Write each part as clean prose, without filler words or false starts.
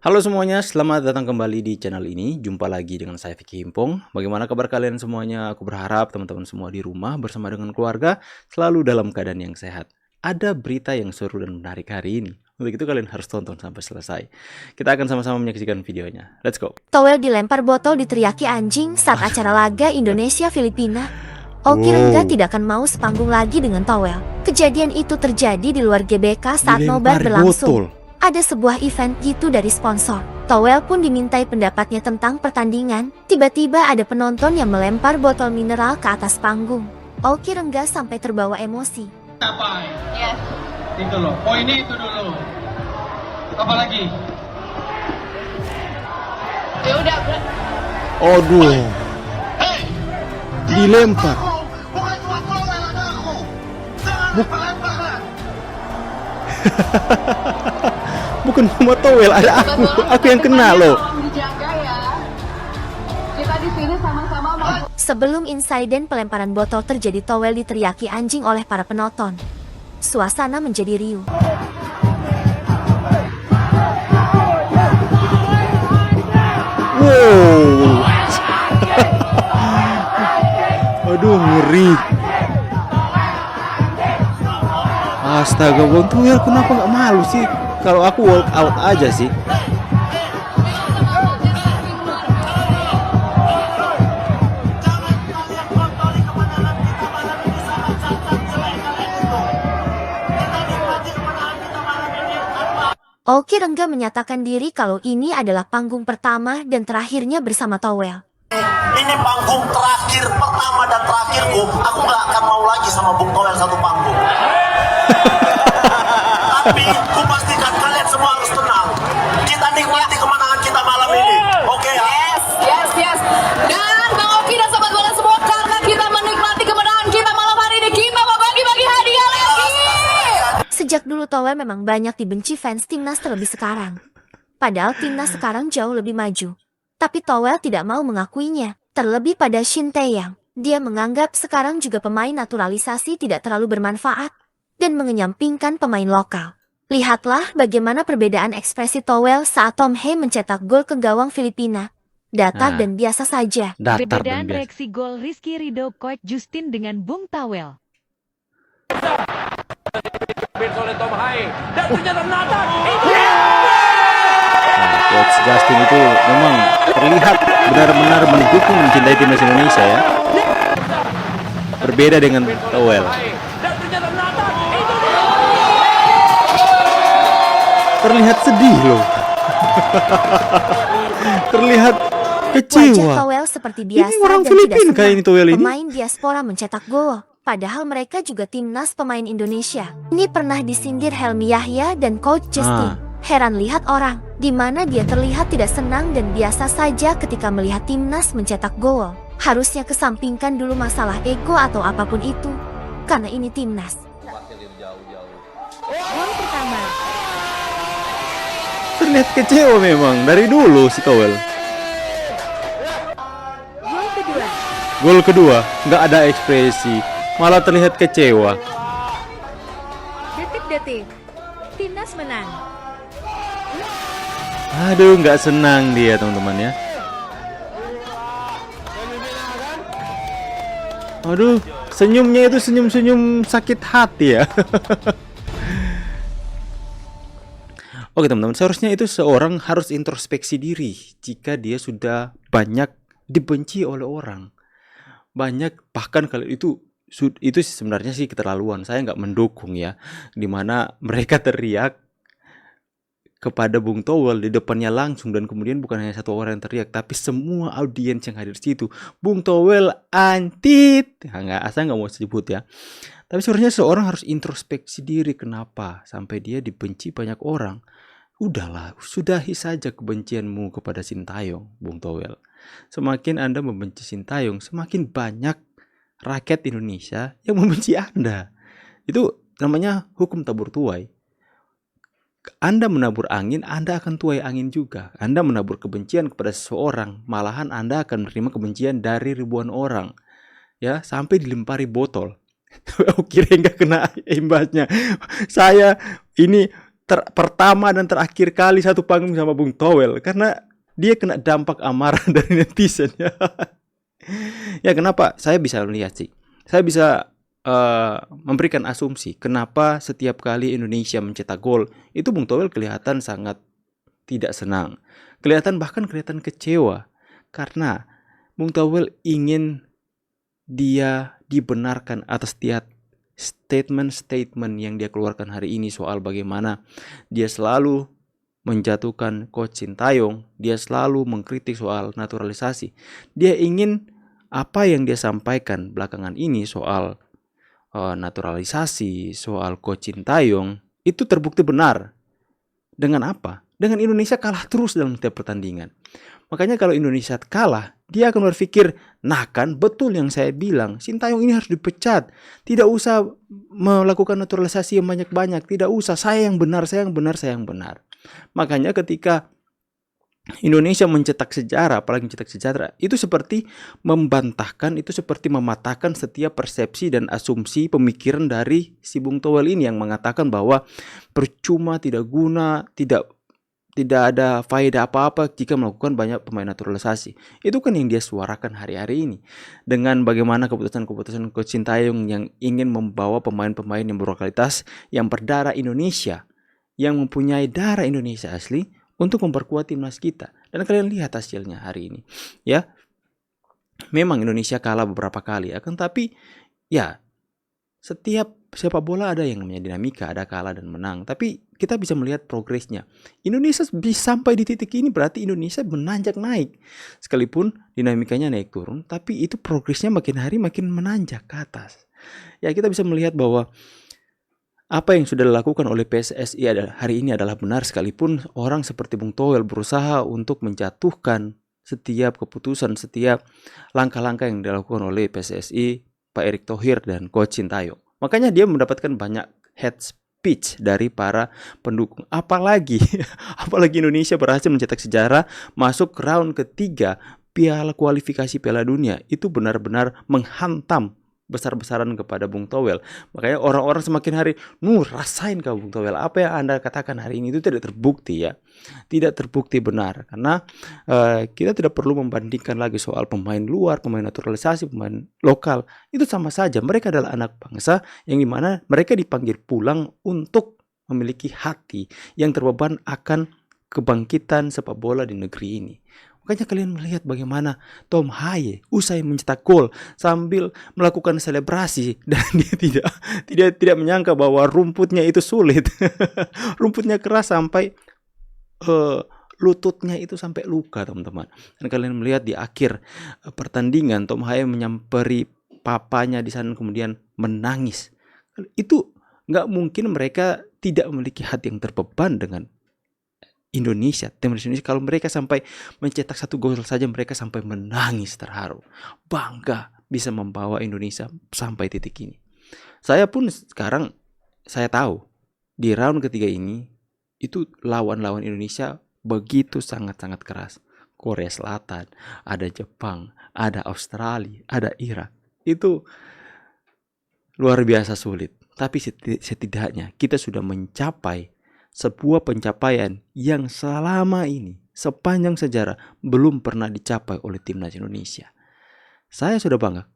Halo semuanya, selamat datang kembali di channel ini. Jumpa lagi dengan saya Vicky Himpong. Bagaimana kabar kalian semuanya? Aku berharap teman-teman semua di rumah bersama dengan keluarga selalu dalam keadaan yang sehat. Ada berita yang seru dan menarik hari ini. Untuk itu kalian harus tonton sampai selesai. Kita akan sama-sama menyaksikan videonya. Let's go. Towel dilempar botol diteriaki anjing saat acara laga Indonesia-Filipina. Oki Rengga tidak akan mau sepanggung lagi dengan Towel. Kejadian itu terjadi di luar GBK saat nobar berlangsung. Ada sebuah event gitu dari sponsor. Towel pun dimintai pendapatnya tentang pertandingan. Tiba-tiba ada penonton yang melempar botol mineral ke atas panggung. Oki Rengga sampai terbawa emosi. Apa? Yes. Itu loh. Oh ini itu dulu. Apa lagi? Ya udah, Aduh, dilempar. Bukan cuma towel ada aku. Jangan lempar-lempar. Bukan cuma towel, ada aku yang kena loh. Tolong dijaga ya. Kita di sini sama-sama mau. Sebelum insiden pelemparan botol terjadi, Towel diteriaki anjing oleh para penonton. Suasana menjadi riuh. Wow. Aduh, ngeri. Astaga, Bang Towel kenapa nggak malu sih? Kalau aku walk out aja sih. Oki Rengga menyatakan diri kalau ini adalah panggung pertama dan terakhirnya bersama Towel. Ini panggung terakhir, pertama dan terakhirku. Aku nggak akan mau lagi sama Bung Towel satu panggung. Tapi ku pastikan kalian semua harus tenang. Kita nikmati kemenangan kita malam ini. Oke ya? Yes. Dan Bang Oki dan sobat bola semua, karena kita menikmati kemenangan kita malam hari ini, kita mau bagi-bagi hadiah lagi. Sejak dulu Towel memang banyak dibenci fans timnas, terlebih sekarang. Padahal timnas sekarang jauh lebih maju. Tapi Towel tidak mau mengakuinya, terlebih pada Shin Tae-yang. Dia menganggap sekarang juga pemain naturalisasi tidak terlalu bermanfaat dan mengenyampingkan pemain lokal. Lihatlah bagaimana perbedaan ekspresi Towel saat Tom Hee mencetak gol ke gawang Filipina. Datar Nah. dan biasa saja. Datar Perbedaan dan biasa. reaksi gol Rizky Ridho Coach Justin dengan Bung Towel. Nah, Coach Justin itu memang terlihat benar-benar mendukung mencintai timnas Indonesia ya. Berbeda dengan Towel. Terlihat sedih loh. Terlihat Wajah kecewa. Towel seperti Ini biasa orang dan Filipina tidak kayak senang. ini Towel ini. Pemain diaspora mencetak gol. Padahal mereka juga timnas pemain Indonesia. Ini pernah disindir Helmi Yahya dan Coach Justin. Heran lihat orang, di mana dia terlihat tidak senang dan biasa saja ketika melihat timnas mencetak gol. Harusnya kesampingkan dulu masalah ego atau apapun itu. Karena ini timnas. Gol pertama. Terlihat kecewa memang dari dulu si Towel. Gol kedua. Gol kedua nggak ada ekspresi, malah terlihat kecewa. Detik-detik. Timnas menang. Aduh, nggak senang dia teman-teman ya. Aduh, senyumnya itu senyum-senyum sakit hati ya. Oke teman-teman, seharusnya itu seorang harus introspeksi diri jika dia sudah banyak dibenci oleh orang. Banyak, bahkan kalau itu sebenarnya sih keterlaluan. Saya nggak mendukung ya, dimana mereka teriak kepada Bung Towel di depannya langsung, dan kemudian bukan hanya satu orang yang teriak, tapi semua audiens yang hadir di situ, Bung Towel antit. Ya, saya nggak mau sebut ya. Tapi sebenarnya seorang harus introspeksi diri, kenapa sampai dia dibenci banyak orang. Udahlah, sudahi saja kebencianmu kepada Sintayong, Bung Towel. Semakin Anda membenci Sintayong, semakin banyak rakyat Indonesia yang membenci Anda. Itu namanya hukum tabur tuai. Anda menabur angin, Anda akan tuai angin juga. Anda menabur kebencian kepada seseorang, malahan Anda akan menerima kebencian dari ribuan orang. Ya, sampai dilempari botol. Kira nggak kena imbasnya. Saya ini pertama dan terakhir kali satu panggung sama Bung Towel karena dia kena dampak amarah dari netizen ya. Ya kenapa? Saya bisa melihat sih. Saya bisa memberikan asumsi kenapa setiap kali Indonesia mencetak gol itu Bung Towel kelihatan sangat tidak senang. Bahkan kelihatan kecewa karena Bung Towel ingin dia dibenarkan atas setiap statement-statement yang dia keluarkan hari ini soal bagaimana dia selalu menjatuhkan Coach Sintayong, dia selalu mengkritik soal naturalisasi. Dia ingin apa yang dia sampaikan belakangan ini soal naturalisasi, soal Coach Sintayong itu terbukti benar. Dengan apa? Dengan Indonesia kalah terus dalam setiap pertandingan. Makanya kalau Indonesia kalah, dia akan berpikir, nah kan betul yang saya bilang, Sintayong ini harus dipecat. Tidak usah melakukan naturalisasi yang banyak-banyak. Tidak usah, saya yang benar. Makanya ketika Indonesia mencetak sejarah, apalagi mencetak sejarah, itu seperti membantahkan, itu seperti mematahkan setiap persepsi dan asumsi pemikiran dari si Bung Towel ini yang mengatakan bahwa percuma, tidak guna, tidak ada faedah apa-apa jika melakukan banyak pemain naturalisasi. Itu kan yang dia suarakan hari-hari ini. Dengan bagaimana keputusan-keputusan Coach Sintayong yang ingin membawa pemain-pemain yang berkualitas, yang berdarah Indonesia, yang mempunyai darah Indonesia asli untuk memperkuat timnas kita. Dan kalian lihat hasilnya hari ini. Ya, memang Indonesia kalah beberapa kali, akan tapi ya setiap sepak bola ada yang namanya dinamika, ada kalah dan menang. Tapi kita bisa melihat progresnya. Indonesia bisa sampai di titik ini berarti Indonesia menanjak naik. Sekalipun dinamikanya naik turun, tapi itu progresnya makin hari makin menanjak ke atas. Ya kita bisa melihat bahwa apa yang sudah dilakukan oleh PSSI hari ini adalah benar, sekalipun orang seperti Bung Towel berusaha untuk menjatuhkan setiap keputusan, setiap langkah-langkah yang dilakukan oleh PSSI, Pak Erick Thohir dan Coach Sintayong. Makanya dia mendapatkan banyak hate speech dari para pendukung. Apalagi Indonesia berhasil mencetak sejarah masuk round ketiga kualifikasi Piala Dunia. Itu benar-benar menghantam besar-besaran kepada Bung Towel. Makanya orang-orang semakin hari, rasain kau Bung Towel, apa yang Anda katakan hari ini itu tidak terbukti ya. Tidak terbukti benar. Karena kita tidak perlu membandingkan lagi soal pemain luar, pemain naturalisasi, pemain lokal. Itu sama saja. Mereka adalah anak bangsa yang dimana mereka dipanggil pulang untuk memiliki hati yang terbeban akan kebangkitan sepak bola di negeri ini. Makanya kalian melihat bagaimana Tom Haye usai mencetak gol sambil melakukan selebrasi dan dia tidak menyangka bahwa rumputnya itu sulit. Rumputnya keras sampai lututnya itu sampai luka, teman-teman. Dan kalian melihat di akhir pertandingan Tom Haye menyamperi papanya di sana kemudian menangis. Itu nggak mungkin mereka tidak memiliki hati yang terbeban dengan Indonesia, tim Indonesia. Kalau mereka sampai mencetak satu gol saja, mereka sampai menangis terharu, bangga bisa membawa Indonesia sampai titik ini. Saya pun sekarang saya tahu di round ketiga ini itu lawan-lawan Indonesia begitu sangat-sangat keras. Korea Selatan, ada Jepang, ada Australia, ada Irak. Itu luar biasa sulit. Tapi setidaknya kita sudah mencapai sebuah pencapaian yang selama ini sepanjang sejarah belum pernah dicapai oleh timnas Indonesia. Saya sudah bangga.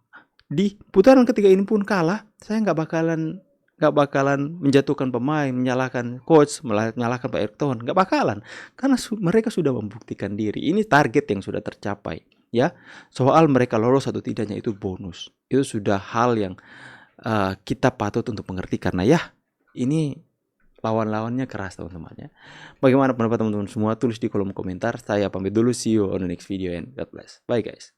Di putaran ketiga ini pun kalah, saya nggak bakalan menjatuhkan pemain, menyalahkan coach, menyalahkan Pak Erick Thohir, nggak bakalan, karena mereka sudah membuktikan diri. Ini target yang sudah tercapai, ya. Soal mereka lolos atau tidaknya itu bonus, itu sudah hal yang kita patut untuk mengerti karena ya ini lawan-lawannya keras, teman-teman ya. Bagaimana pendapat teman-teman semua? Tulis di kolom komentar. Saya pamit dulu, see you on the next video and God bless. Bye guys.